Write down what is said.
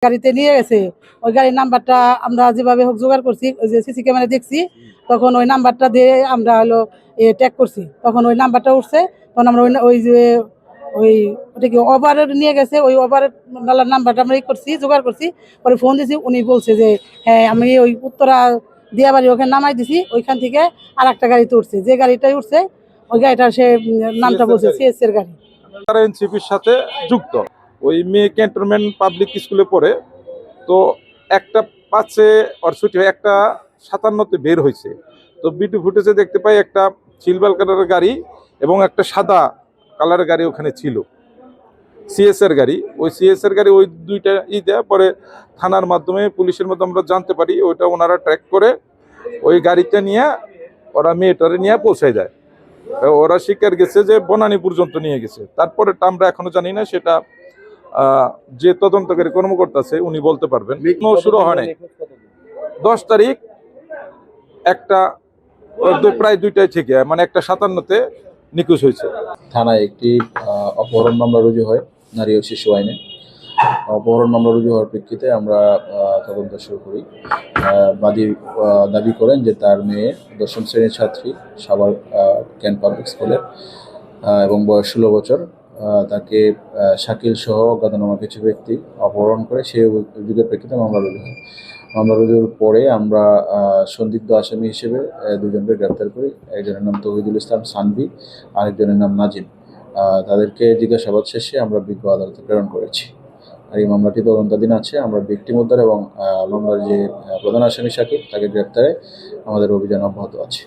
গাড়িতে নিয়ে গেছে। ওই গাড়ির নাম্বারটা আমরা যেভাবে হোক জোগাড় করছি, ওই যে সিসি ক্যামেরা দেখছি, তখন ওই নাম্বারটা দিয়ে আমরা হলো ট্যাগ করছি। তখন ওই নাম্বারটা উঠছে, তখন আমরা ওই যে ওই ওটা কি ওভারের নিয়ে গেছে, ওই ওভারের নালার নাম্বারটা আমরা করছি, জোগাড় করছি। পরে ফোন দিয়েছি, উনি বলছে যে হ্যাঁ আমি ওই উত্তরা দিয়াবাড়ি ওখানে নামাই দিছি, ওইখান থেকে আর একটা গাড়িতে উঠছে, যে গাড়িটাই উঠছে ওই গাড়িটা সে নামটা বলছে সিএস এর গাড়ি। তারা এনসিপির সাথে যুক্ত। ওই মেয়ে ক্যান্টনমেন্ট পাবলিক স্কুলে পড়ে, তো একটা 5-এ ওর ছুটি হয়, একটা 57-তে বের হয়েছে। তো ভিডিও ফুটেজে দেখতে পাই একটা সিলভার কালারের গাড়ি এবং একটা সাদা কালারের গাড়ি ওখানে ছিল, সিএস এর গাড়ি। ওই সিএস এর গাড়ি ওই দুইটা দেয়। পরে থানার মাধ্যমে, পুলিশের মাধ্যমে আমরা জানতে পারি ওইটা ওনারা ট্র্যাক করে ওই গাড়িটা নিয়ে ওরা মেয়েটারে নিয়ে পৌঁছায় যায়। ওরা স্বীকার গেছে যে বনানী পর্যন্ত নিয়ে গেছে। তারপরে আমরা এখনো জানি না, সেটা যে তদন্তকারী কর্মকর্তা আছে উনি বলতে পারবেন। শুরু হয় নাই 10 তারিখ, একটা প্রায় 2টায় থেকে, মানে একটা 57-তে নিখোঁজ হয়েছে। থানায় একটি অপহরণ মামলা রুজু হয় নারী ও শিশু আইনে। অপহরণ মামলা রুজু হওয়ার প্রেক্ষিতে আমরা তদন্ত শুরু করি। বাদী দাবি করেন যে তার মেয়ে 10ম শ্রেণীর ছাত্রী, সাভার ক্যান্ট পাবলিক স্কুলের, এবং বয়স 16 বছর। তাকে শাকিল সহ অজ্ঞাতনামা কিছু ব্যক্তি অপহরণ করে, সেই অভিযোগের প্রেক্ষিতে মামলা রুজু হয়। মামলা রুজুর পরে আমরা সন্দিগ্ধ আসামি হিসেবে দুজনকে গ্রেপ্তার করি। একজনের নাম তৌহিদুল ইসলাম সানভি, আরেকজনের নাম নাজিম। তাদেরকে জিজ্ঞাসাবাদ শেষে আমরা বিজ্ঞ আদালতে প্রেরণ করেছি। আর এই মামলাটি তদন্তাধীন আছে। আমরা ভিকটিম উদ্ধার এবং মামলার যে প্রধান আসামি শাকিল, তাকে গ্রেপ্তারে আমাদের অভিযান অব্যাহত আছে।